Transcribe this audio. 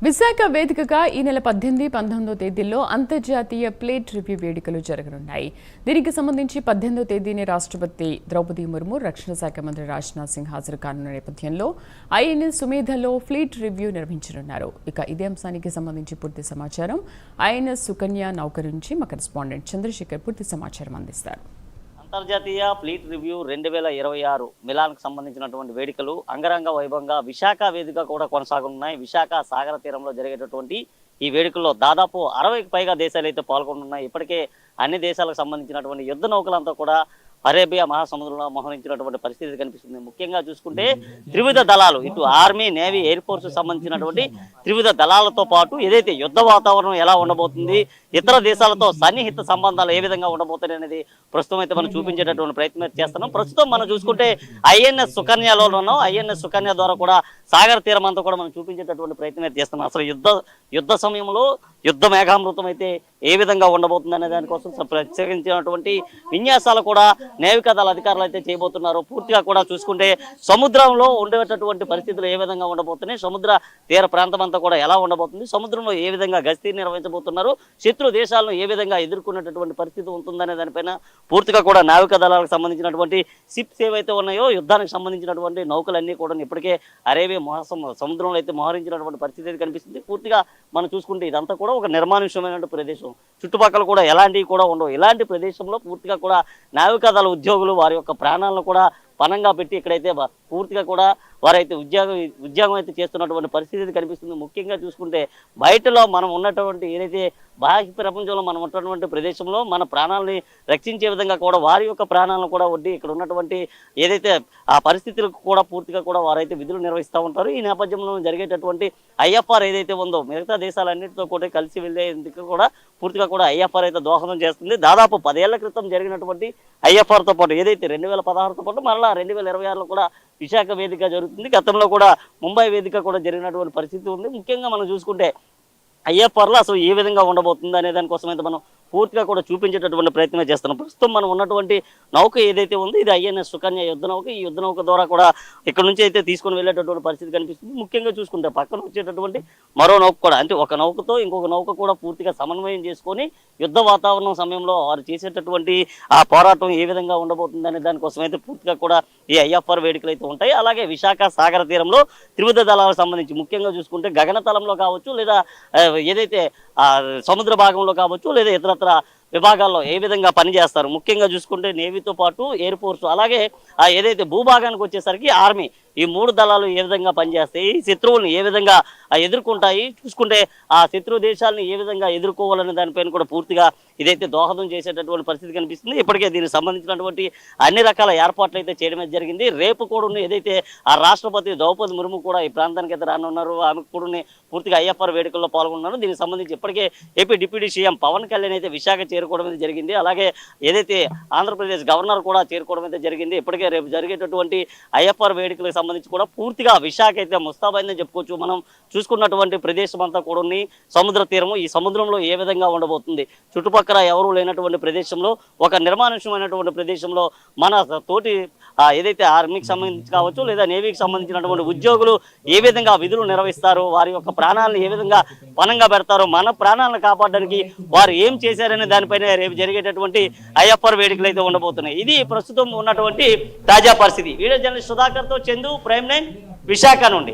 విశాఖ వేదికగా ఈ నెల 18, 19వ తేదీల్లో అంతర్జాతీయ ప్లేట్ రివ్యూ వేడుకలు జరగనున్నాయి. దీనికి సంబంధించి 18వ తేదీని రాష్ట్రపతి ద్రౌపది ముర్ము, రక్షణ శాఖ మంత్రి రాజ్నాథ్ సింగ్ హాజరు కానున్న నేపథ్యంలో ఐఎన్ఎస్ సుమేధలో ఫ్లీట్ రివ్యూ నిర్వహించనున్నారు. ఇక ఇదే అంశానికి సంబంధించి పూర్తి సమాచారం ఐఎన్ఎస్ సుకన్య నౌక నుంచి మా కరెస్పాండెంట్ చంద్రశేఖర్ పూర్తి సమాచారం అందిస్తారు. అంతర్జాతీయ ఫ్లీట్ రివ్యూ 2026 మిలాన్కు సంబంధించినటువంటి వేడుకలు అంగరంగ వైభవంగా విశాఖ వేదిక కూడా కొనసాగుతున్నాయి. విశాఖ సాగర తీరంలో జరిగేటటువంటి ఈ వేడుకల్లో దాదాపు 60కి పైగా దేశాలు అయితే పాల్గొంటున్నాయి. ఇప్పటికే అన్ని దేశాలకు సంబంధించినటువంటి యుద్ధ నౌకలంతా కూడా అరేబియా మహాసముద్రంలో మోహరించినటువంటి పరిస్థితి కనిపిస్తుంది. ముఖ్యంగా చూసుకుంటే త్రివిధ దళాలు, ఇటు ఆర్మీ, నేవీ, ఎయిర్ ఫోర్స్ సంబంధించినటువంటి త్రివిధ దళాలతో పాటు ఏదైతే యుద్ధ వాతావరణం ఎలా ఉండబోతుంది, ఇతర దేశాలతో సన్నిహిత సంబంధాలు ఏ విధంగా ఉండబోతున్నాయి అనేది ప్రస్తుతం అయితే మనం చూపించేటటువంటి ప్రయత్నం చేస్తున్నాం. ప్రస్తుతం మనం చూసుకుంటే ఐఎన్ఎస్ సుకన్యలో ఉన్నాం. ఐఎన్ఎస్ సుకన్య ద్వారా కూడా సాగర తీరం అంతా కూడా మనం చూపించేటటువంటి ప్రయత్నం చేస్తున్నాం. అసలు యుద్ధ సమయంలో యుద్ధ మేఘామృతం అయితే ఏ విధంగా ఉండబోతుంది అనే దానికోసం ప్రత్యేకించినటువంటి విన్యాసాలు కూడా నేవికా దళ అధికారులు అయితే చేయబోతున్నారు. పూర్తిగా కూడా చూసుకుంటే సముద్రంలో ఉండేటటువంటి పరిస్థితులు ఏ విధంగా ఉండబోతున్నాయి, సముద్ర తీర ప్రాంతం అంతా కూడా ఎలా ఉండబోతుంది, సముద్రంలో ఏ విధంగా గస్తీ నిర్వహించబోతున్నారు, శత్రు దేశాలను ఏ విధంగా ఎదుర్కొనేటటువంటి పరిస్థితి ఉంటుందనే దానిపైన పూర్తిగా కూడా నావికా దళాలకు సంబంధించినటువంటి షిప్స్ ఏవైతే ఉన్నాయో, యుద్ధానికి సంబంధించినటువంటి నౌకలన్నీ కూడా ఇప్పటికే అరేబియా సముద్రంలో అయితే మోహరించినటువంటి పరిస్థితి కనిపిస్తుంది. పూర్తిగా మనం చూసుకుంటే ఇదంతా కూడా ఒక నిర్మానుష్యమైనటువంటి ప్రదేశం, చుట్టుపక్కల కూడా ఎలాంటివి కూడా ఉండవు. ఇలాంటి ప్రదేశంలో పూర్తిగా కూడా నావికా దళ ఉద్యోగులు వారి యొక్క ప్రాణాలను కూడా పణంగా పెట్టి ఇక్కడైతే పూర్తిగా కూడా వారైతే ఉద్యోగం అయితే చేస్తున్నటువంటి పరిస్థితి కనిపిస్తుంది. ముఖ్యంగా చూసుకుంటే బయటలో మనం ఉన్నటువంటి ఏదైతే బాహ్య ప్రపంచంలో మనం ఉన్నటువంటి ప్రదేశంలో మన ప్రాణాలని రక్షించే విధంగా కూడా వారి యొక్క ప్రాణాలను కూడా వడ్డీ ఇక్కడ ఉన్నటువంటి ఏదైతే ఆ పరిస్థితులకు కూడా పూర్తిగా కూడా వారైతే విధులు నిర్వహిస్తూ ఉంటారు. ఈ నేపథ్యంలో జరిగేటటువంటి ఐఎఫ్ఆర్ ఏదైతే ఉందో మిగతా దేశాలన్నింటితో కూడా కలిసి వెళ్ళేందుకు కూడా పూర్తిగా కూడా ఐఎఫ్ఆర్ అయితే దోహదం చేస్తుంది. దాదాపు 10 ఏళ్ల క్రితం జరిగినటువంటి ఐఎఫ్ఆర్తో పాటు ఏదైతే 2016తో పాటు మరలా 2026లో కూడా విశాఖ వేదిక జరుగుతుంది. గతంలో కూడా ముంబై వేదిక కూడా జరిగినటువంటి పరిస్థితి ఉంది. ముఖ్యంగా మనం చూసుకుంటే ఐఎఫ్ఆర్లో అసలు ఏ విధంగా ఉండబోతుంది అనే దానికోసం అయితే మనం పూర్తిగా కూడా చూపించేటటువంటి ప్రయత్నం చేస్తున్నాం. ప్రస్తుతం మనం ఉన్నటువంటి నౌక ఏదైతే ఉందో ఇది ఐఎన్ఎస్ సుకన్య యుద్ధ నౌక. ఈ యుద్ధ నౌక ద్వారా కూడా ఇక్కడ నుంచి అయితే తీసుకొని వెళ్ళేటటువంటి పరిస్థితి కనిపిస్తుంది. ముఖ్యంగా చూసుకుంటే పక్కన వచ్చేటటువంటి మరో నౌక కూడా, అంటే ఒక నౌకతో ఇంకొక నౌక కూడా పూర్తిగా సమన్వయం చేసుకొని యుద్ధ వాతావరణం సమయంలో వారు చేసేటటువంటి ఆ పోరాటం ఏ విధంగా ఉండబోతుంది అనే దానికోసం అయితే పూర్తిగా కూడా ఈ ఐఎఫ్ఆర్ వేడుకలు అయితే ఉంటాయి. అలాగే విశాఖ సాగర తీరంలో త్రివిధ దళాలకు సంబంధించి ముఖ్యంగా చూసుకుంటే గగనతలంలో కావచ్చు, లేదా ఏదైతే సముద్ర భాగంలో కావచ్చు, లేదా ఇతరత్ర విభాగాల్లో ఏ విధంగా పనిచేస్తారు. ముఖ్యంగా చూసుకుంటే నేవీతో పాటు ఎయిర్ ఫోర్స్, అలాగే ఏదైతే భూభాగానికి వచ్చేసరికి ఆర్మీ, ఈ 3 దళాలు ఏ విధంగా పనిచేస్తాయి, శత్రువులను ఏ విధంగా ఎదుర్కొంటాయి, చూసుకుంటే ఆ శత్రు దేశాలను ఏ విధంగా ఎదుర్కోవాలనే దానిపైన కూడా పూర్తిగా ఇదైతే దోహదం చేసేటటువంటి పరిస్థితి కనిపిస్తుంది. ఇప్పటికే దీనికి సంబంధించినటువంటి అన్ని రకాల ఏర్పాట్లు అయితే చేయడమే జరిగింది. రేపు కూడా ఏదైతే ఆ రాష్ట్రపతి ద్రౌపది ముర్ము కూడా ఈ ప్రాంతానికి అయితే రానున్నారు. ఆమె కూడా పూర్తిగా ఐఎఫ్ఆర్ వేడుకల్లో పాల్గొన్నారు. దీనికి సంబంధించి ఇప్పటికే AP deputy CM Pawan Kalyan అయితే విశాఖ చేరుకోవడం అయితే జరిగింది. అలాగే ఏదైతే ఆంధ్రప్రదేశ్ గవర్నర్ కూడా చేరుకోవడం అయితే జరిగింది. ఇప్పటికే రేపు జరిగేటటువంటి ఐఎఫ్ఆర్ వేడుకలకు సంబంధించి కూడా పూర్తిగా విశాఖ అయితే ముస్తాబైందని చెప్పుకోవచ్చు. మనం చూసుకున్నటువంటి ప్రదేశం అంతా కూడా సముద్ర తీరము, ఈ సముద్రంలో ఏ విధంగా ఉండబోతుంది, చుట్టుపక్కల ఎవరు లేనటువంటి ప్రదేశంలో, ఒక నిర్మానుష్యమైనటువంటి ప్రదేశంలో మన తోటి ఏదైతే ఆర్మీకి సంబంధించి కావచ్చు, లేదా నేవీకి సంబంధించినటువంటి ఉద్యోగులు ఏ విధంగా విధులు నిర్వహిస్తారు, వారి యొక్క ప్రాణాలను ఏ విధంగా పణంగా పెడతారు, మన ప్రాణాలను కాపాడడానికి వారు ఏం చేశారనే దానిపైన రేపు జరిగేటటువంటి ఐఎఫ్ఆర్ వేడుకలు అయితే ఉండబోతున్నాయి. ఇది ప్రస్తుతం ఉన్నటువంటి తాజా పరిస్థితి. వీడియో జర్నలిస్ట్ సుధాకర్తో చందు, ప్రైమ్ 9 విశాఖ నుండి.